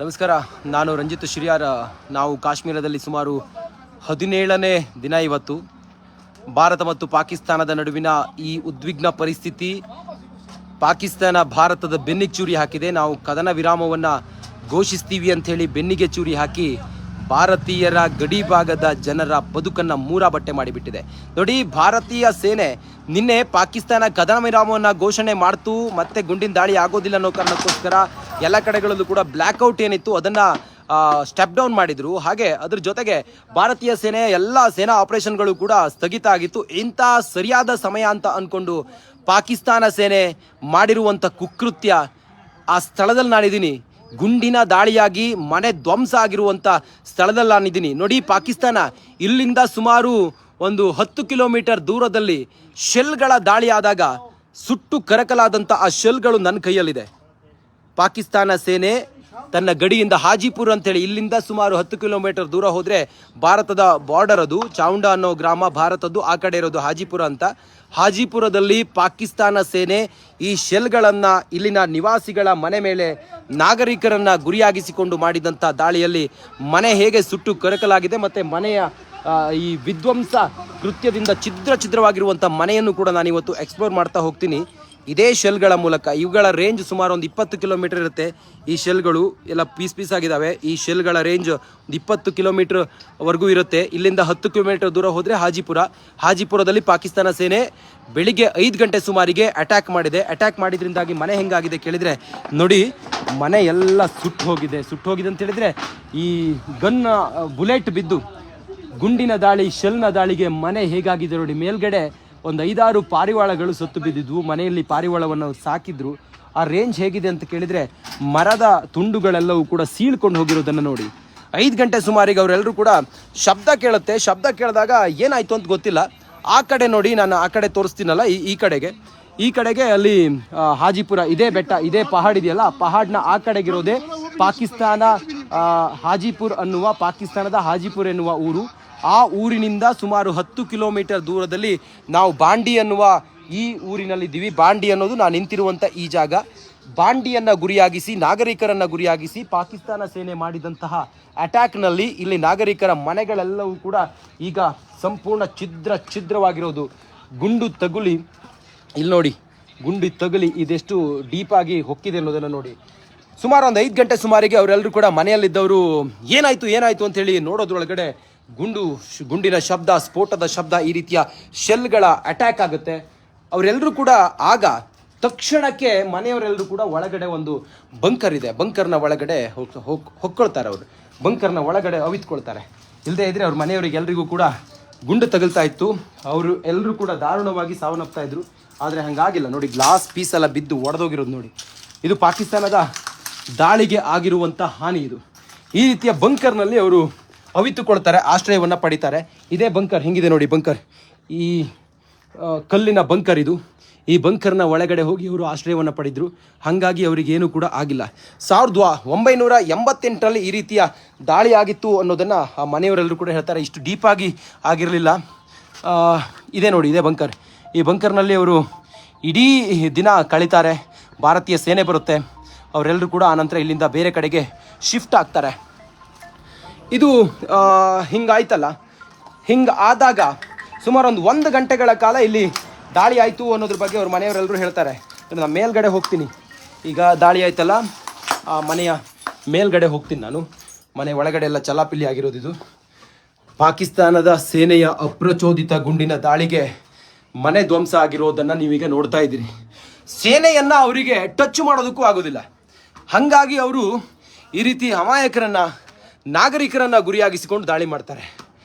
ನಮಸ್ಕಾರ, ನಾನು ರಂಜಿತ್ ಶ್ರೀಯಾರ. ನಾವು ಕಾಶ್ಮೀರದಲ್ಲಿ ಸುಮಾರು 17ನೇ ದಿನ ಇವತ್ತು. ಭಾರತ ಮತ್ತು ಪಾಕಿಸ್ತಾನದ ನಡುವಿನ ಈ ಉದ್ವಿಗ್ನ ಪರಿಸ್ಥಿತಿ ಪಾಕಿಸ್ತಾನ ಭಾರತದ ಬೆನ್ನಿಗೆ ಚೂರಿ ಹಾಕಿದೆ. ನಾವು ಕದನ ವಿರಾಮವನ್ನು ಘೋಷಿಸ್ತೀವಿ ಅಂಥೇಳಿ ಬೆನ್ನಿಗೆ ಚೂರಿ ಹಾಕಿ ಭಾರತೀಯರ ಗಡಿ ಭಾಗದ ಜನರ ಬದುಕನ್ನು ಮೂರಾಬಟ್ಟೆ ಮಾಡಿಬಿಟ್ಟಿದೆ. ನೋಡಿ, ಭಾರತೀಯ ಸೇನೆ ನಿನ್ನೆ ಪಾಕಿಸ್ತಾನ ಕದನ ವಿರಾಮವನ್ನು ಘೋಷಣೆ ಮಾಡ್ತು, ಮತ್ತೆ ಗುಂಡಿನ ದಾಳಿ ಆಗೋದಿಲ್ಲ ಅನ್ನೋ ಕಾರಣಕ್ಕೋಸ್ಕರ ಎಲ್ಲ ಕಡೆಗಳಲ್ಲೂ ಕೂಡ ಬ್ಲ್ಯಾಕ್ಔಟ್ ಏನಿತ್ತು ಅದನ್ನು ಸ್ಟೆಪ್ ಡೌನ್ ಮಾಡಿದರು. ಹಾಗೆ ಅದ್ರ ಜೊತೆಗೆ ಭಾರತೀಯ ಸೇನೆಯ ಎಲ್ಲ ಸೇನಾ ಆಪರೇಷನ್ಗಳು ಕೂಡ ಸ್ಥಗಿತ ಆಗಿತ್ತು. ಇಂಥ ಸರಿಯಾದ ಸಮಯ ಅಂತ ಅಂದ್ಕೊಂಡು ಪಾಕಿಸ್ತಾನ ಸೇನೆ ಮಾಡಿರುವಂಥ ಕುಕೃತ್ಯ, ಆ ಸ್ಥಳದಲ್ಲಿ ನಾನಿದ್ದೀನಿ. ಗುಂಡಿನ ದಾಳಿಯಾಗಿ ಮನೆ ಧ್ವಂಸ ಆಗಿರುವಂಥ ಸ್ಥಳದಲ್ಲಿ ನಾನಿದ್ದೀನಿ. ನೋಡಿ, ಪಾಕಿಸ್ತಾನ ಇಲ್ಲಿಂದ ಸುಮಾರು ಒಂದು 10 ಕಿಲೋಮೀಟರ್ ದೂರದಲ್ಲಿ ಶೆಲ್ಗಳ ದಾಳಿ ಆದಾಗ ಸುಟ್ಟು ಕರಕಲಾದಂಥ ಆ ಶೆಲ್ಗಳು ನನ್ನ ಕೈಯಲ್ಲಿದೆ. ಪಾಕಿಸ್ತಾನ ಸೇನೆ ತನ್ನ ಗಡಿಯಿಂದ ಹಾಜಿಪುರ್ ಅಂತೇಳಿ ಇಲ್ಲಿಂದ ಸುಮಾರು 10 ಕಿಲೋಮೀಟರ್ ದೂರ ಹೋದರೆ ಭಾರತದ ಬಾರ್ಡರ್, ಅದು ಚಾವುಂಡ ಅನ್ನೋ ಗ್ರಾಮ ಭಾರತದ್ದು, ಆ ಕಡೆ ಇರೋದು ಹಾಜಿಪುರ ಅಂತ. ಹಾಜಿಪುರದಲ್ಲಿ ಪಾಕಿಸ್ತಾನ ಸೇನೆ ಈ ಶೆಲ್ಗಳನ್ನು ಇಲ್ಲಿನ ನಿವಾಸಿಗಳ ಮನೆ ಮೇಲೆ, ನಾಗರಿಕರನ್ನು ಗುರಿಯಾಗಿಸಿಕೊಂಡು ಮಾಡಿದಂಥ ದಾಳಿಯಲ್ಲಿ ಮನೆ ಹೇಗೆ ಸುಟ್ಟು ಕರಕಲಾಗಿದೆ ಮತ್ತು ಮನೆಯ ಈ ವಿಧ್ವಂಸ ಕೃತ್ಯದಿಂದ ಛಿದ್ರವಾಗಿರುವಂಥ ಮನೆಯನ್ನು ಕೂಡ ನಾನಿವತ್ತು ಎಕ್ಸ್ಪ್ಲೋರ್ ಮಾಡ್ತಾ ಹೋಗ್ತೀನಿ ಇದೇ ಶೆಲ್ಗಳ ಮೂಲಕ. ಇವುಗಳ ರೇಂಜ್ ಸುಮಾರು ಒಂದು 20 ಕಿಲೋಮೀಟರ್ ಇರುತ್ತೆ. ಈ ಶೆಲ್ಗಳು ಎಲ್ಲ ಪೀಸ್ ಆಗಿದ್ದಾವೆ. ಈ ಶೆಲ್ಗಳ ರೇಂಜ್ 20 ಕಿಲೋಮೀಟರ್ವರೆಗೂ ಇರುತ್ತೆ. ಇಲ್ಲಿಂದ 10 ಕಿಲೋಮೀಟರ್ ದೂರ ಹೋದರೆ ಹಾಜಿಪುರದಲ್ಲಿ ಪಾಕಿಸ್ತಾನ ಸೇನೆ ಬೆಳಿಗ್ಗೆ 5 ಗಂಟೆ ಸುಮಾರಿಗೆ ಅಟ್ಯಾಕ್ ಮಾಡಿದೆ. ಅಟ್ಯಾಕ್ ಮಾಡಿದ್ರಿಂದಾಗಿ ಮನೆ ಹೆಂಗಾಗಿದೆ ಕೇಳಿದರೆ, ನೋಡಿ, ಮನೆ ಎಲ್ಲ ಸುಟ್ಟು ಹೋಗಿದೆ ಅಂತ ಹೇಳಿದರೆ ಈ ಗನ್ ಬುಲೆಟ್ ಬಿದ್ದು ಗುಂಡಿನ ದಾಳಿ, ಶೆಲ್ನ ದಾಳಿಗೆ ಮನೆ ಹೇಗಾಗಿದೆ ನೋಡಿ. ಮೇಲ್ಗಡೆ ಒಂದು 5-6 ಪಾರಿವಾಳಗಳು ಸತ್ತು ಬಿದ್ದಿದ್ವು. ಮನೆಯಲ್ಲಿ ಪಾರಿವಾಳವನ್ನು ಸಾಕಿದ್ರು. ಆ ರೇಂಜ್ ಹೇಗಿದೆ ಅಂತ ಕೇಳಿದರೆ ಮರದ ತುಂಡುಗಳೆಲ್ಲವೂ ಕೂಡ ಸೀಳ್ಕೊಂಡು ಹೋಗಿರೋದನ್ನು ನೋಡಿ. 5 ಗಂಟೆ ಸುಮಾರಿಗೆ ಅವರೆಲ್ಲರೂ ಕೂಡ ಶಬ್ದ ಕೇಳುತ್ತೆ. ಶಬ್ದ ಕೇಳಿದಾಗ ಏನಾಯಿತು ಅಂತ ಗೊತ್ತಿಲ್ಲ. ಆ ಕಡೆ ನೋಡಿ, ನಾನು ಆ ಕಡೆ ತೋರಿಸ್ತೀನಲ್ಲ, ಈ ಕಡೆಗೆ ಅಲ್ಲಿ ಹಾಜಿಪುರ, ಇದೇ ಬೆಟ್ಟ, ಇದೇ ಪಹಾಡ್ ಇದೆಯಲ್ಲ, ಪಹಾಡ್ನ ಆ ಕಡೆಗಿರೋದೇ ಪಾಕಿಸ್ತಾನ ಹಾಜಿಪುರ್ ಅನ್ನುವ, ಪಾಕಿಸ್ತಾನದ ಹಾಜಿಪುರ್ ಎನ್ನುವ ಊರು. ಆ ಊರಿನಿಂದ ಸುಮಾರು 10 ಕಿಲೋಮೀಟರ್ ದೂರದಲ್ಲಿ ನಾವು ಬಾಂಡಿ ಅನ್ನುವ ಈ ಊರಿನಲ್ಲಿದ್ದೀವಿ. ಬಾಂಡಿ ಅನ್ನೋದು ನಾನು ನಿಂತಿರುವಂಥ ಈ ಜಾಗ. ಬಾಂಡಿಯನ್ನು ಗುರಿಯಾಗಿಸಿ, ನಾಗರಿಕರನ್ನು ಗುರಿಯಾಗಿಸಿ ಪಾಕಿಸ್ತಾನ ಸೇನೆ ಮಾಡಿದಂತಹ ಅಟ್ಯಾಕ್ನಲ್ಲಿ ಇಲ್ಲಿ ನಾಗರಿಕರ ಮನೆಗಳೆಲ್ಲವೂ ಕೂಡ ಈಗ ಸಂಪೂರ್ಣ ಛಿದ್ರವಾಗಿರೋದು. ಗುಂಡು ತಗುಲಿ, ಇಲ್ಲಿ ನೋಡಿ, ಗುಂಡು ತಗುಲಿ ಇದೆಷ್ಟು ಡೀಪಾಗಿ ಹೊಕ್ಕಿದೆ ಅನ್ನೋದನ್ನು ನೋಡಿ. ಸುಮಾರು ಒಂದು 5 ಗಂಟೆ ಸುಮಾರಿಗೆ ಅವರೆಲ್ಲರೂ ಕೂಡ ಮನೆಯಲ್ಲಿದ್ದವರು ಏನಾಯಿತು ಅಂತೇಳಿ ನೋಡೋದ್ರೊಳಗಡೆ ಗುಂಡಿನ ಶಬ್ದ, ಸ್ಫೋಟದ ಶಬ್ದ, ಈ ರೀತಿಯ ಶೆಲ್ಗಳ ಅಟ್ಯಾಕ್ ಆಗುತ್ತೆ. ಅವರೆಲ್ಲರೂ ಕೂಡ ಆಗ ತಕ್ಷಣಕ್ಕೆ ಮನೆಯವರೆಲ್ಲರೂ ಕೂಡ ಒಳಗಡೆ ಒಂದು ಬಂಕರ್ ಇದೆ, ಬಂಕರ್ನ ಒಳಗಡೆ ಹೊಕ್ಕೊಳ್ತಾರೆ. ಅವರು ಬಂಕರ್ನ ಒಳಗಡೆ ಅವಿತ್ಕೊಳ್ತಾರೆ. ಇಲ್ಲದೇ ಇದ್ದರೆ ಅವ್ರ ಮನೆಯವರಿಗೆಲ್ಲರಿಗೂ ಕೂಡ ಗುಂಡು ತಗುಲ್ತಾ ಇತ್ತು. ಅವರು ಎಲ್ಲರೂ ಕೂಡ ದಾರುಣವಾಗಿ ಸಾವನ್ನಪ್ತಾ ಇದ್ರು. ಆದರೆ ಹಾಗಾಗಿಲ್ಲ ನೋಡಿ, ಗ್ಲಾಸ್ ಪೀಸೆಲ್ಲ ಬಿದ್ದು ಒಡೆದೋಗಿರೋದು ನೋಡಿ. ಇದು ಪಾಕಿಸ್ತಾನದ ದಾಳಿಗೆ ಆಗಿರುವಂಥ ಹಾನಿ. ಇದು ಈ ರೀತಿಯ ಬಂಕರ್ನಲ್ಲಿ ಅವರು ಅವಿತುಕೊಳ್ತಾರೆ, ಆಶ್ರಯವನ್ನು ಪಡಿತಾರೆ. ಇದೇ ಬಂಕರ್ ಹಿಂಗಿದೆ ನೋಡಿ, ಬಂಕರ್, ಈ ಕಲ್ಲಿನ ಬಂಕರ್ ಇದು. ಈ ಬಂಕರ್ನ ಒಳಗಡೆ ಹೋಗಿ ಅವರು ಆಶ್ರಯವನ್ನು ಪಡೆದರು. ಹಾಗಾಗಿ ಅವರಿಗೇನು ಕೂಡ ಆಗಿಲ್ಲ. 1988ರಲ್ಲಿ ಈ ರೀತಿಯ ದಾಳಿ ಆಗಿತ್ತು ಅನ್ನೋದನ್ನು ಆ ಮನೆಯವರೆಲ್ಲರೂ ಕೂಡ ಹೇಳ್ತಾರೆ. ಇಷ್ಟು ಡೀಪಾಗಿ ಆಗಿರಲಿಲ್ಲ. ಇದೇ ನೋಡಿ, ಇದೇ ಬಂಕರ್. ಈ ಬಂಕರ್ನಲ್ಲಿ ಅವರು ಇಡೀ ದಿನ ಕಳೀತಾರೆ. ಭಾರತೀಯ ಸೇನೆ ಬರುತ್ತೆ. ಅವರೆಲ್ಲರೂ ಕೂಡ ಆನಂತರ ಇಲ್ಲಿಂದ ಬೇರೆ ಕಡೆಗೆ ಶಿಫ್ಟ್ ಆಗ್ತಾರೆ. ಇದು ಹಿಂಗಾಯ್ತಲ್ಲ, ಹಿಂಗಾದಾಗ ಸುಮಾರು ಒಂದು ಗಂಟೆಗಳ ಕಾಲ ಇಲ್ಲಿ ದಾಳಿ ಆಯಿತು ಅನ್ನೋದ್ರ ಬಗ್ಗೆ ಅವ್ರ ಮನೆಯವರೆಲ್ಲರೂ ಹೇಳ್ತಾರೆ. ನಾನು ಮೇಲ್ಗಡೆ ಹೋಗ್ತೀನಿ. ಈಗ ದಾಳಿ ಆಯ್ತಲ್ಲ, ಆ ಮನೆಯ ಮೇಲ್ಗಡೆ ಹೋಗ್ತೀನಿ ನಾನು. ಮನೆ ಒಳಗಡೆ ಎಲ್ಲ ಚಲಾಪಿಲಿ ಆಗಿರೋದು. ಇದು ಪಾಕಿಸ್ತಾನದ ಸೇನೆಯ ಅಪ್ರಚೋದಿತ ಗುಂಡಿನ ದಾಳಿಗೆ ಮನೆ ಧ್ವಂಸ ಆಗಿರೋದನ್ನು ನೀವೀಗ ನೋಡ್ತಾ ಇದ್ದೀರಿ. ಸೇನೆಯನ್ನು ಅವರಿಗೆ ಟಚ್ ಮಾಡೋದಕ್ಕೂ ಆಗೋದಿಲ್ಲ. ಹಾಗಾಗಿ ಅವರು ಈ ರೀತಿ ಅಮಾಯಕರನ್ನು, ನಾಗರಿಕರನ್ನು ಗುರಿಯಾಗಿಸಿಕೊಂಡು ದಾಳಿ ಮಾಡ್ತಾರೆ.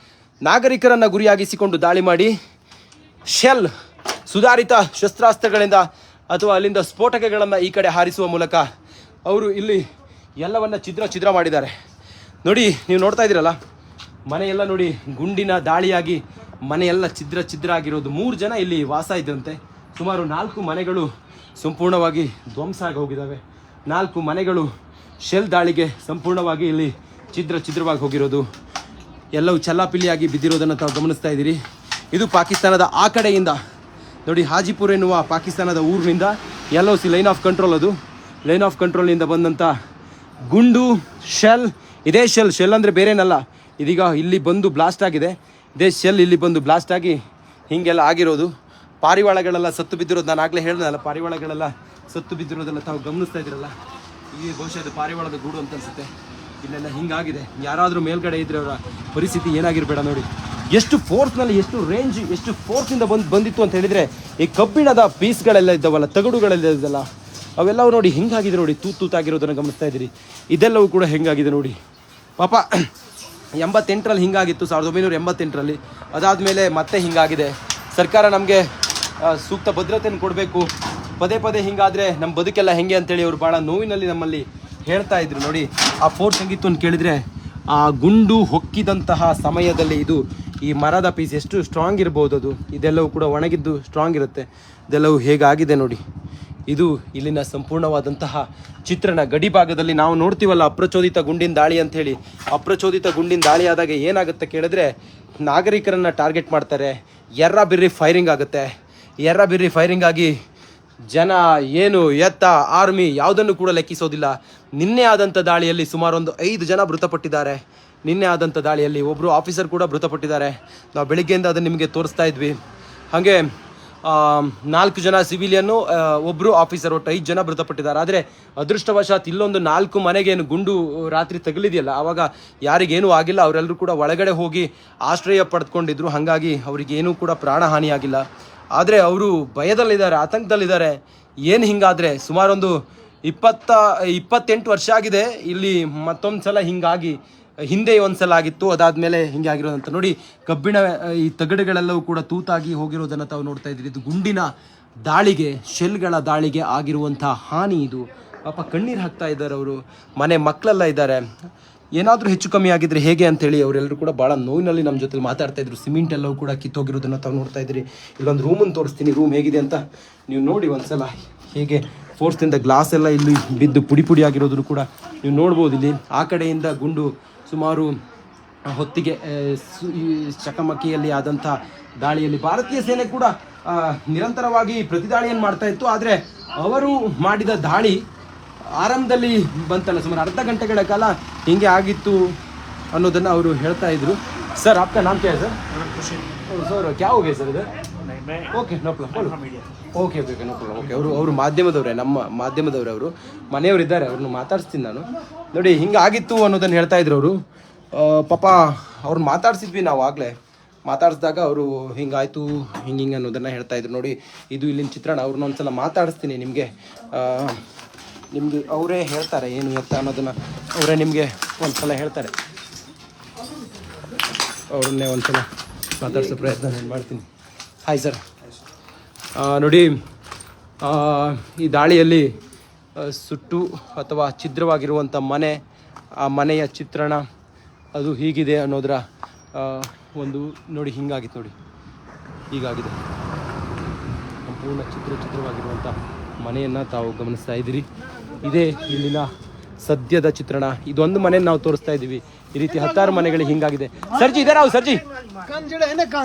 ನಾಗರಿಕರನ್ನು ಗುರಿಯಾಗಿಸಿಕೊಂಡು ದಾಳಿ ಮಾಡಿ ಶೆಲ್, ಸುಧಾರಿತ ಶಸ್ತ್ರಾಸ್ತ್ರಗಳಿಂದ ಅಥವಾ ಅಲ್ಲಿಂದ ಸ್ಫೋಟಕಗಳನ್ನು ಈ ಕಡೆ ಹಾರಿಸುವ ಮೂಲಕ ಅವರು ಇಲ್ಲಿ ಎಲ್ಲವನ್ನು ಛಿದ್ರ ಮಾಡಿದ್ದಾರೆ. ನೋಡಿ, ನೀವು ನೋಡ್ತಾ ಇದ್ದೀರಲ್ಲ, ಮನೆಯೆಲ್ಲ ನೋಡಿ, ಗುಂಡಿನ ದಾಳಿಯಾಗಿ ಮನೆಯೆಲ್ಲ ಛಿದ್ರ ಆಗಿರೋದು. 3 ಜನ ಇಲ್ಲಿ ವಾಸ ಇದ್ದಂತೆ. ಸುಮಾರು 4 ಮನೆಗಳು ಸಂಪೂರ್ಣವಾಗಿ ಧ್ವಂಸ ಆಗಿ ಹೋಗಿದ್ದಾವೆ. 4 ಮನೆಗಳು ಶೆಲ್ ದಾಳಿಗೆ ಸಂಪೂರ್ಣವಾಗಿ ಇಲ್ಲಿ ಛಿದ್ರವಾಗಿ ಹೋಗಿರೋದು. ಎಲ್ಲವೂ ಚಲ್ಲಾಪಿಲ್ಲಿಯಾಗಿ ಬಿದ್ದಿರೋದನ್ನು ತಾವು ಗಮನಿಸ್ತಾ ಇದ್ದೀರಿ. ಇದು ಪಾಕಿಸ್ತಾನದ ಆ ಕಡೆಯಿಂದ ನೋಡಿ, ಹಾಜಿಪುರ್ ಎನ್ನುವ ಪಾಕಿಸ್ತಾನದ ಊರಿನಿಂದ LOC ಲೈನ್ ಆಫ್ ಕಂಟ್ರೋಲ್, ಅದು ಲೈನ್ ಆಫ್ ಕಂಟ್ರೋಲ್ನಿಂದ ಬಂದಂಥ ಗುಂಡು ಶೆಲ್. ಇದೇ ಶೆಲ್ ಅಂದರೆ ಬೇರೇನಲ್ಲ, ಇದೀಗ ಇಲ್ಲಿ ಬಂದು ಬ್ಲಾಸ್ಟ್ ಆಗಿದೆ. ಇದೇ ಶೆಲ್ ಇಲ್ಲಿ ಬಂದು ಬ್ಲಾಸ್ಟ್ ಆಗಿ ಹೀಗೆಲ್ಲ ಆಗಿರೋದು. ಪಾರಿವಾಳಗಳೆಲ್ಲ ಸತ್ತು ಬಿದ್ದಿರೋದು, ನಾನು ಆಗಲೇ ಹೇಳಿದ್ನಲ್ಲ, ಪಾರಿವಾಳಗಳೆಲ್ಲ ಸತ್ತು ಬಿದ್ದಿರೋದೆಲ್ಲ ತಾವು ಗಮನಿಸ್ತಾ ಇದ್ದೀರಲ್ಲ. ಈ ಬಹುಶಃ ಇದು ಪಾರಿವಾಳದ ಗೂಡು ಅಂತ ಅನಿಸುತ್ತೆ. ಇಲ್ಲೆಲ್ಲ ಹಿಂಗಾಗಿದೆ. ಯಾರಾದರೂ ಮೇಲ್ಗಡೆ ಇದ್ರೆ ಅವರ ಪರಿಸ್ಥಿತಿ ಏನಾಗಿರಬೇಡ ನೋಡಿ. ಎಷ್ಟು ಫೋರ್ಸ್ನಲ್ಲಿ, ಎಷ್ಟು ರೇಂಜ್, ಎಷ್ಟು ಫೋರ್ಸಿಂದ ಬಂದಿತ್ತು ಅಂತ ಹೇಳಿದರೆ, ಈ ಕಬ್ಬಿಣದ ಪೀಸ್ಗಳೆಲ್ಲ ಇದ್ದಾವಲ್ಲ, ತಗಡುಗಳೆಲ್ಲ ಇದ್ದಲ್ಲ, ಅವೆಲ್ಲವೂ ನೋಡಿ ಹಿಂಗಾಗಿದೆ ನೋಡಿ, ತೂತಾಗಿರೋದನ್ನು ಗಮನಿಸ್ತಾ ಇದ್ದೀರಿ. ಇದೆಲ್ಲವೂ ಕೂಡ ಹೆಂಗಾಗಿದೆ ನೋಡಿ. ಪಾಪ 88ರಲ್ಲಿ ಹಿಂಗಾಗಿತ್ತು, 1988ರಲ್ಲಿ. ಅದಾದಮೇಲೆ ಮತ್ತೆ ಹಿಂಗಾಗಿದೆ. ಸರ್ಕಾರ ನಮಗೆ ಸೂಕ್ತ ಭದ್ರತೆಯನ್ನು ಕೊಡಬೇಕು. ಪದೇ ಪದೇ ಹಿಂಗಾದರೆ ನಮ್ಮ ಬದುಕೆಲ್ಲ ಹೆಂಗೆ ಅಂತೇಳಿ ಅವರು ಭಾಳ ನೋವಿನಲ್ಲಿ ನಮ್ಮಲ್ಲಿ ಹೇಳ್ತಾ ಇದ್ರು ನೋಡಿ. ಆ ಫೋರ್ಸ್ ಹೆಂಗಿತ್ತು ಅಂತ ಕೇಳಿದರೆ, ಆ ಗುಂಡು ಹೊಕ್ಕಿದಂತಹ ಸಮಯದಲ್ಲಿ ಈ ಮರದ ಪೀಸ್ ಎಷ್ಟು ಸ್ಟ್ರಾಂಗ್ ಇರ್ಬೋದು, ಅದು ಇದೆಲ್ಲವೂ ಕೂಡ ಒಣಗಿದ್ದು ಸ್ಟ್ರಾಂಗ್ ಇರುತ್ತೆ. ಇದೆಲ್ಲವೂ ಹೇಗಾಗಿದೆ ನೋಡಿ. ಇದು ಇಲ್ಲಿನ ಸಂಪೂರ್ಣವಾದಂತಹ ಚಿತ್ರಣ. ಗಡಿ ಭಾಗದಲ್ಲಿ ನಾವು ನೋಡ್ತೀವಲ್ಲ ಅಪ್ರಚೋದಿತ ಗುಂಡಿನ ದಾಳಿ ಅಂಥೇಳಿ. ಅಪ್ರಚೋದಿತ ಗುಂಡಿನ ದಾಳಿ ಆದಾಗ ಏನಾಗುತ್ತೆ ಕೇಳಿದ್ರೆ, ನಾಗರಿಕರನ್ನು ಟಾರ್ಗೆಟ್ ಮಾಡ್ತಾರೆ, ಎರ್ರಬಿರ್ರಿ ಫೈರಿಂಗ್ ಆಗುತ್ತೆ. ಎರ್ರಬಿರ್ರಿ ಫೈರಿಂಗ್ ಆಗಿ ಜನ ಏನು ಎತ್ತ ಆರ್ಮಿ ಯಾವುದನ್ನು ಕೂಡ ಲೆಕ್ಕಿಸೋದಿಲ್ಲ. ನಿನ್ನೆ ಆದಂಥ ದಾಳಿಯಲ್ಲಿ ಸುಮಾರು ಒಂದು 5 ಜನ ಮೃತಪಟ್ಟಿದ್ದಾರೆ. ನಿನ್ನೆ ಆದಂಥ ದಾಳಿಯಲ್ಲಿ ಒಬ್ಬರು ಆಫೀಸರ್ ಕೂಡ ಮೃತಪಟ್ಟಿದ್ದಾರೆ. ನಾವು ಬೆಳಿಗ್ಗೆಯಿಂದ ಅದನ್ನು ನಿಮಗೆ ತೋರಿಸ್ತಾ ಇದ್ವಿ. ಹಾಗೆ 4 ಜನ ಸಿವಿಲಿಯನ್ನು, ಒಬ್ಬರು ಆಫೀಸರ್, ಒಟ್ಟು 5 ಜನ ಮೃತಪಟ್ಟಿದ್ದಾರೆ. ಆದರೆ ಅದೃಷ್ಟವಶಾತ್ ಇಲ್ಲೊಂದು 4 ಮನೆಗೇನು ಗುಂಡು ರಾತ್ರಿ ತಗಲಿದೆಯಲ್ಲ, ಆವಾಗ ಯಾರಿಗೇನೂ ಆಗಿಲ್ಲ. ಅವರೆಲ್ಲರೂ ಕೂಡ ಒಳಗಡೆ ಹೋಗಿ ಆಶ್ರಯ ಪಡೆದುಕೊಂಡಿದ್ರು. ಹಾಗಾಗಿ ಅವರಿಗೇನೂ ಕೂಡ ಪ್ರಾಣಹಾನಿಯಾಗಿಲ್ಲ. ಆದರೆ ಅವರು ಭಯದಲ್ಲಿದ್ದಾರೆ, ಆತಂಕದಲ್ಲಿದ್ದಾರೆ. ಏನು ಹಿಂಗಾದರೆ ಸುಮಾರೊಂದು 28 ವರ್ಷ ಆಗಿದೆ ಇಲ್ಲಿ. ಮತ್ತೊಂದು ಸಲ ಹಿಂಗಾಗಿ, ಹಿಂದೆ ಒಂದು ಸಲ ಆಗಿತ್ತು, ಅದಾದಮೇಲೆ ಹಿಂಗೆ ಆಗಿರೋದಂತ ನೋಡಿ. ಕಬ್ಬಿಣ ಈ ತಗಡುಗಳೆಲ್ಲವೂ ಕೂಡ ತೂತಾಗಿ ಹೋಗಿರೋದನ್ನು ತಾವು ನೋಡ್ತಾ ಇದ್ದೀರಿ. ಇದು ಗುಂಡಿನ ದಾಳಿಗೆ, ಶೆಲ್ಗಳ ದಾಳಿಗೆ ಆಗಿರುವಂಥ ಹಾನಿ ಇದು. ಪಾಪ ಕಣ್ಣೀರು ಹಾಕ್ತಾ ಇದ್ದಾರೆ ಅವರು. ಮನೆ ಮಕ್ಕಳೆಲ್ಲ ಇದ್ದಾರೆ. ಏನಾದರೂ ಹೆಚ್ಚು ಕಮ್ಮಿ ಆಗಿದ್ರೆ ಹೇಗೆ ಅಂತೇಳಿ ಅವರೆಲ್ಲರೂ ಕೂಡ ಭಾಳ ನೋವಿನಲ್ಲಿ ನಮ್ಮ ಜೊತೆ ಮಾತಾಡ್ತಾ ಇದ್ರು. ಸಿಮೆಂಟ್ ಎಲ್ಲವೂ ಕೂಡ ಕಿತ್ತೋಗಿರೋದನ್ನು ತಾವು ನೋಡ್ತಾ ಇದ್ದೀರಿ. ಇಲ್ಲೊಂದು ರೂಮನ್ನು ತೋರಿಸ್ತೀನಿ, ರೂಮ್ ಹೇಗಿದೆ ಅಂತ ನೀವು ನೋಡಿ ಒಂದ್ಸಲ. ಹೇಗೆ ಫೋರ್ಸ್ನಿಂದ ಗ್ಲಾಸ್ ಎಲ್ಲ ಇಲ್ಲಿ ಬಿದ್ದು ಪುಡಿ ಆಗಿರೋದನ್ನು ಕೂಡ ನೀವು ನೋಡ್ಬೋದು. ಇಲ್ಲಿ ಆ ಕಡೆಯಿಂದ ಗುಂಡು ಸುಮಾರು ಹೊತ್ತಿಗೆ ಚಕಮಕಿಯಲ್ಲಿ ಆದಂಥ ದಾಳಿಯಲ್ಲಿ ಭಾರತೀಯ ಸೇನೆ ಕೂಡ ನಿರಂತರವಾಗಿ ಪ್ರತಿದಾಳಿಯನ್ನು ಮಾಡ್ತಾ ಇತ್ತು. ಆದರೆ ಅವರು ಮಾಡಿದ ದಾಳಿ ಆರಂಭದಲ್ಲಿ ಬಂತಲ್ಲ, ಸುಮಾರು ಅರ್ಧ ಗಂಟೆಗಳ ಕಾಲ ಹಿಂಗೆ ಆಗಿತ್ತು ಅನ್ನೋದನ್ನು ಅವರು ಹೇಳ್ತಾ ಇದ್ರು. ಸರ್ आपका नाम क्या है सर? ಸರ್ क्या हो गया ಸರ್ ಇದು? Okay no problem. Okay no problem. Okay ಅವರು ಮಾಧ್ಯಮದವರೇ, ನಮ್ಮ ಮಾಧ್ಯಮದವರೇ. ಅವರು ಮನೆಯವರಿದ್ದಾರೆ, ಅವ್ರನ್ನ ಮಾತಾಡಿಸ್ತೀನಿ ನಾನು. ನೋಡಿ ಹಿಂಗೆ ಆಗಿತ್ತು ಅನ್ನೋದನ್ನು ಹೇಳ್ತಾ ಇದ್ರು ಅವರು. ಪಾಪ ಅವ್ರನ್ನ ಮಾತಾಡ್ಸಿದ್ವಿ ನಾವು ಆಗಲೇ. ಮಾತಾಡಿಸಿದಾಗ ಅವರು ಹಿಂಗಾಯಿತು ಹಿಂಗೆ ಅನ್ನೋದನ್ನು ಹೇಳ್ತಾ ಇದ್ರು ನೋಡಿ. ಇದು ಇಲ್ಲಿನ ಚಿತ್ರಣ. ಅವ್ರನ್ನ ಒಂದ್ಸಲ ಮಾತಾಡಿಸ್ತೀನಿ ನಿಮಗೆ ಅವರೇ ಹೇಳ್ತಾರೆ ಏನು ಎತ್ತ ಅನ್ನೋದನ್ನು. ಅವರೇ ನಿಮಗೆ ಒಂದು ಸಲ ಹೇಳ್ತಾರೆ. ಅವ್ರನ್ನೇ ಒಂದು ಸಲ ಮಾತಾಡಿಸೋ ಪ್ರಯತ್ನ ನಾನು ಮಾಡ್ತೀನಿ. Hi sir. ನೋಡಿ, ಈ ದಾಳಿಯಲ್ಲಿ ಸುಟ್ಟು ಅಥವಾ ಛಿದ್ರವಾಗಿರುವಂಥ ಮನೆ, ಆ ಮನೆಯ ಚಿತ್ರಣ ಅದು ಹೀಗಿದೆ ಅನ್ನೋದರ ಒಂದು ನೋಡಿ. ಹಿಂಗಾಗಿತ್ತು ನೋಡಿ, ಹೀಗಾಗಿದೆ. ಸಂಪೂರ್ಣ ಚಿತ್ರವಾಗಿರುವಂಥ ಮನೆಯನ್ನು ತಾವು ಗಮನಿಸ್ತಾ ಇದ್ದೀರಿ. ಇದೇ ಇಲ್ಲಿನ ಸದ್ಯದ ಚಿತ್ರಣ. ಇದೊಂದು ಮನೆ ನಾವು ತೋರಿಸ್ತಾ ಇದ್ದೀವಿ. ಈ ರೀತಿ 10 ಮನೆಗಳಿಗೆ ಹಿಂಗಾಗಿದೆ. ಸರ್ಜಿ इधर आओ Sarji.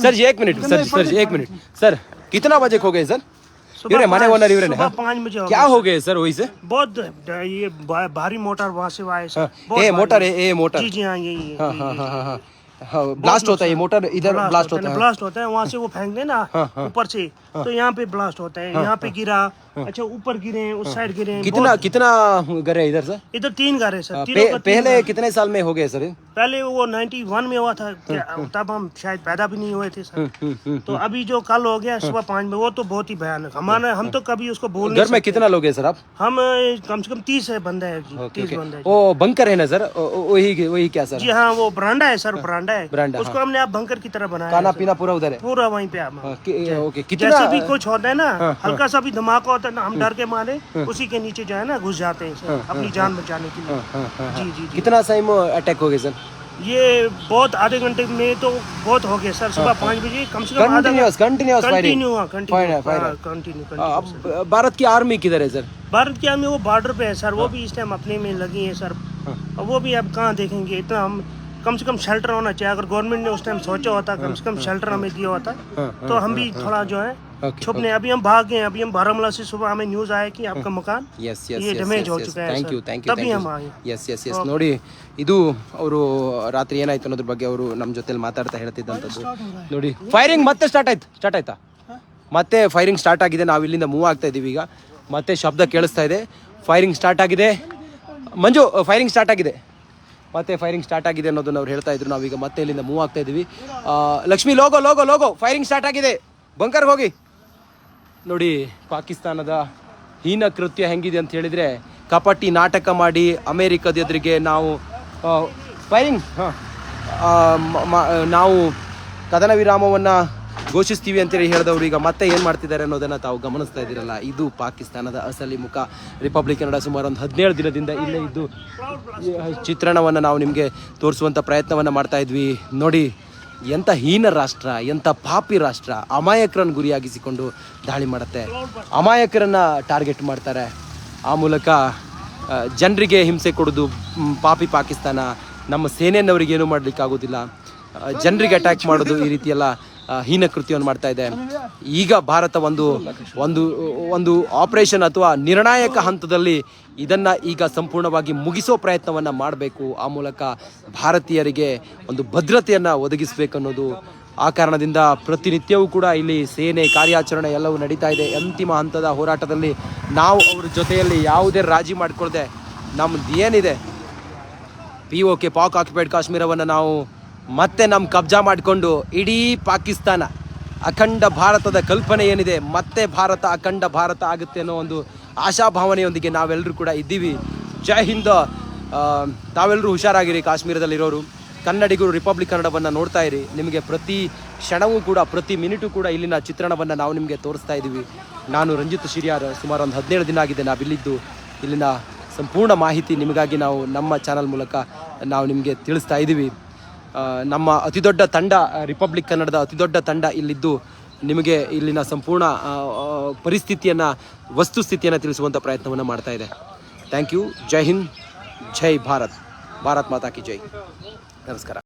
Sarji 1 minute Sarji 1 minute sir. कितना बजे खो गए सर? इवरे मने ओनर इवरे ने 5 बजे क्या हो गए सर? वही से बहुत ये भारी मोटर वहाँ से आए सर. ये मोटर है, ये मोटर. जी हाँ यही है. हाँ ब्लास्ट होता है ये मोटर. इधर ब्लास्ट होता है. ब्लास्ट होता है वहाँ से वो फेंक दे ना ऊपर से, तो यहाँ पे ब्लास्ट होता है. यहाँ पे गिरा. अच्छा ऊपर गिरे, उस साइड गिरे. कितना घर है इधर सर? इधर 3 घर है सर. पहले कितने साल में हो गए सर? पहले वो 91 में हुआ था, तब हम शायद पैदा भी नहीं हुए थे सर. तो अभी जो कल हो गया सुबह 5 में, वो तो बहुत ही भयानक. हमारा हम तो कभी उसको बोल नहीं. घर में कितना लोग हैं सर आप? हम कम से कम 30 बंदे हैं. 30 बंदे. वो बंकर है ना सर? वही क्या सर? जी हाँ वो बरांडा है सर. बरांडा है, उसको हमने आप बंकर की तरह बनाया. खाना पीना पूरा उधर है? पूरा वहीं पे. ओके. जैसे भी कुछ होता है ना, हल्का सा भी धमाका होता है ना, हम डर के मारे उसी के नीचे जो है ना घुस जाते हैं सर, अपनी जान बचाने के लिए. जी जी. कितना टाइम अटैक हो गए सर? ये बहुत आधे घंटे में तो बहुत हो गया सर. सुबह 5 बजे कम से कम कंटिन्यूअस फायरिंग. कंटिन्यू. अब भारत की आर्मी किधर है सर? भारत की आर्मी वो बॉर्डर पे है सर. वो भी इस टाइम अपने में लगी है सर. वो भी अब कहाँ देखेंगे. इतना हम कम से कम शेल्टर होना चाहिए. अगर गवर्नमेंट ने उस टाइम सोचा होता, कम से कम शेल्टर हमें दिया होता, तो हम भी थोड़ा जो है Okay, छुपने। अभी हम भाग गए, अभी हम बारामूला से सुबह हमें न्यूज आया कि आपका मकान ಎಸ್ ये डैमेज हो चुका है thank you sir, thank you तभी हम आए। ಎಸ್ ಎಸ್ ಎಸ್ ನೋಡಿ, ಇದು ಅವರು ರಾತ್ರಿ ಏನಾಯ್ತು ಅನ್ನೋದ್ರ ಬಗ್ಗೆ ಅವರು ನಮ್ಮ ಜೊತೆಲಿ ಮಾತಾಡ್ತಾ ಹೇಳ್ತಿದ್ದಂಥದ್ದು ನೋಡಿ. ಫೈರಿಂಗ್ ಮತ್ತೆ ಸ್ಟಾರ್ಟ್ ಆಯ್ತಾ? ಮತ್ತೆ ಫೈರಿಂಗ್ ಸ್ಟಾರ್ಟ್ ಆಗಿದೆ. ನಾವು ಇಲ್ಲಿಂದ ಮೂವ್ ಆಗ್ತಾ ಇದ್ದೀವಿ ಈಗ. ಮತ್ತೆ ಶಬ್ದ ಕೇಳಿಸ್ತಾ ಇದೆ. ಫೈರಿಂಗ್ ಸ್ಟಾರ್ಟ್ ಆಗಿದೆ. ಮಂಜು, ಫೈರಿಂಗ್ ಸ್ಟಾರ್ಟ್ ಆಗಿದೆ, ಮತ್ತೆ ಫೈರಿಂಗ್ ಸ್ಟಾರ್ಟ್ ಆಗಿದೆ ಅನ್ನೋದನ್ನ ಅವ್ರು ಹೇಳ್ತಾ ಇದ್ರು. ನಾವೀಗ ಮತ್ತೆ ಇಲ್ಲಿಂದ ಮೂವ್ ಆಗ್ತಾ ಇದ್ದೀವಿ. ಲಕ್ಷ್ಮಿ, ಲೋಗೋ ಫೈರಿಂಗ್ ಸ್ಟಾರ್ಟ್ ಆಗಿದೆ, ಬಂಕರ್ಗೆ ಹೋಗಿ. ನೋಡಿ, ಪಾಕಿಸ್ತಾನದ ಹೀನ ಕೃತ್ಯ ಹೆಂಗಿದೆ ಅಂತ ಹೇಳಿದರೆ, ಕಪಟಿ ನಾಟಕ ಮಾಡಿ ಅಮೇರಿಕದ ಎದುರಿಗೆ ನಾವು ಫೈರಿಂಗ್ ನಾವು ಕದನ ವಿರಾಮವನ್ನು ಘೋಷಿಸ್ತೀವಿ ಅಂತೇಳಿ ಹೇಳಿದವರು ಈಗ ಮತ್ತೆ ಏನು ಮಾಡ್ತಿದ್ದಾರೆ ಅನ್ನೋದನ್ನು ತಾವು ಗಮನಿಸ್ತಾ ಇದ್ದೀರಲ್ಲ. ಇದು ಪಾಕಿಸ್ತಾನದ ಅಸಲಿ ಮುಖ. ರಿಪಬ್ಲಿಕ್ ಕನ್ನಡ ಸುಮಾರು ಒಂದು 17 ದಿನದಿಂದ ಇಲ್ಲೇ ಇದ್ದು ಚಿತ್ರಣವನ್ನು ನಾವು ನಿಮಗೆ ತೋರಿಸುವಂಥ ಪ್ರಯತ್ನವನ್ನು ಮಾಡ್ತಾ ಇದ್ವಿ. ನೋಡಿ, ಎಂಥ ಹೀನ ರಾಷ್ಟ್ರ, ಎಂಥ ಪಾಪಿ ರಾಷ್ಟ್ರ ಅಮಾಯಕರನ್ನು ಗುರಿಯಾಗಿಸಿಕೊಂಡು ದಾಳಿ ಮಾಡುತ್ತೆ, ಅಮಾಯಕರನ್ನು ಟಾರ್ಗೆಟ್ ಮಾಡ್ತಾರೆ. ಆ ಮೂಲಕ ಜನರಿಗೆ ಹಿಂಸೆ ಕೊಡೋದು ಪಾಪಿ ಪಾಕಿಸ್ತಾನ. ನಮ್ಮ ಸೇನೆಯವ್ರಿಗೇನು ಮಾಡಲಿಕ್ಕಾಗೋದಿಲ್ಲ, ಜನರಿಗೆ ಅಟ್ಯಾಕ್ ಮಾಡೋದು, ಈ ರೀತಿಯೆಲ್ಲ ಹೀನ ಕೃತ್ಯವನ್ನು ಮಾಡ್ತಾ ಇದೆ. ಈಗ ಭಾರತ ಒಂದು ಆಪರೇಷನ್ ಅಥವಾ ನಿರ್ಣಾಯಕ ಹಂತದಲ್ಲಿ ಇದನ್ನು ಈಗ ಸಂಪೂರ್ಣವಾಗಿ ಮುಗಿಸೋ ಪ್ರಯತ್ನವನ್ನು ಮಾಡಬೇಕು. ಆ ಮೂಲಕ ಭಾರತೀಯರಿಗೆ ಒಂದು ಭದ್ರತೆಯನ್ನು ಒದಗಿಸಬೇಕನ್ನೋದು. ಆ ಕಾರಣದಿಂದ ಪ್ರತಿನಿತ್ಯವೂ ಕೂಡ ಇಲ್ಲಿ ಸೇನೆ ಕಾರ್ಯಾಚರಣೆ ಎಲ್ಲವೂ ನಡೀತಾ ಇದೆ. ಅಂತಿಮ ಹಂತದ ಹೋರಾಟದಲ್ಲಿ ನಾವು ಅವ್ರ ಜೊತೆಯಲ್ಲಿ ಯಾವುದೇ ರಾಜಿ ಮಾಡಿಕೊಳ್ಳದೆ ನಮ್ಮದು ಏನಿದೆ POK ಪಾಕ್ ಆಕ್ಯುಪೈಡ್ ಕಾಶ್ಮೀರವನ್ನು ನಾವು ಮತ್ತೆ ನಮ್ಮ ಕಬ್ಜಾ ಮಾಡಿಕೊಂಡು ಇಡೀ ಪಾಕಿಸ್ತಾನ ಅಖಂಡ ಭಾರತದ ಕಲ್ಪನೆ ಏನಿದೆ, ಮತ್ತೆ ಭಾರತ ಅಖಂಡ ಭಾರತ ಆಗುತ್ತೆ ಅನ್ನೋ ಒಂದು ಆಶಾಭಾವನೆಯೊಂದಿಗೆ ನಾವೆಲ್ಲರೂ ಕೂಡ ಇದ್ದೀವಿ. ಜೈ ಹಿಂದ್. ತಾವೆಲ್ಲರೂ ಹುಷಾರಾಗಿರಿ. ಕಾಶ್ಮೀರದಲ್ಲಿರೋರು ಕನ್ನಡಿಗರು ರಿಪಬ್ಲಿಕ್ ಕನ್ನಡವನ್ನು ನೋಡ್ತಾ ಇರಿ. ನಿಮಗೆ ಪ್ರತಿ ಕ್ಷಣವೂ ಕೂಡ, ಪ್ರತಿ ಮಿನಿಟು ಕೂಡ ಇಲ್ಲಿನ ಚಿತ್ರಣವನ್ನು ನಾವು ನಿಮಗೆ ತೋರಿಸ್ತಾ ಇದ್ದೀವಿ. ನಾನು ರಂಜಿತ್ ಶಿರಿಯಾರ್. ಸುಮಾರು ಒಂದು 17 ದಿನ ಆಗಿದೆ ನಾವಿಲ್ಲಿದ್ದು. ಇಲ್ಲಿನ ಸಂಪೂರ್ಣ ಮಾಹಿತಿ ನಿಮಗಾಗಿ ನಾವು ನಮ್ಮ ಚಾನಲ್ ಮೂಲಕ ನಾವು ನಿಮಗೆ ತಿಳಿಸ್ತಾ ಇದ್ದೀವಿ. ನಮ್ಮ ಅತಿದೊಡ್ಡ ತಂಡ, ರಿಪಬ್ಲಿಕ್ ಕನ್ನಡದ ಅತಿದೊಡ್ಡ ತಂಡ ಇಲ್ಲಿದ್ದು ನಿಮಗೆ ಇಲ್ಲಿನ ಸಂಪೂರ್ಣ ಪರಿಸ್ಥಿತಿಯನ್ನು, ವಸ್ತುಸ್ಥಿತಿಯನ್ನು ತಿಳಿಸುವಂಥ ಪ್ರಯತ್ನವನ್ನು ಮಾಡ್ತಾ ಇದೆ. Thank you. ಜೈ ಹಿಂದ್, ಜೈ ಭಾರತ್. ಭಾರತ್ ಮಾತಾ ಕಿ ಜೈ. ನಮಸ್ಕಾರ.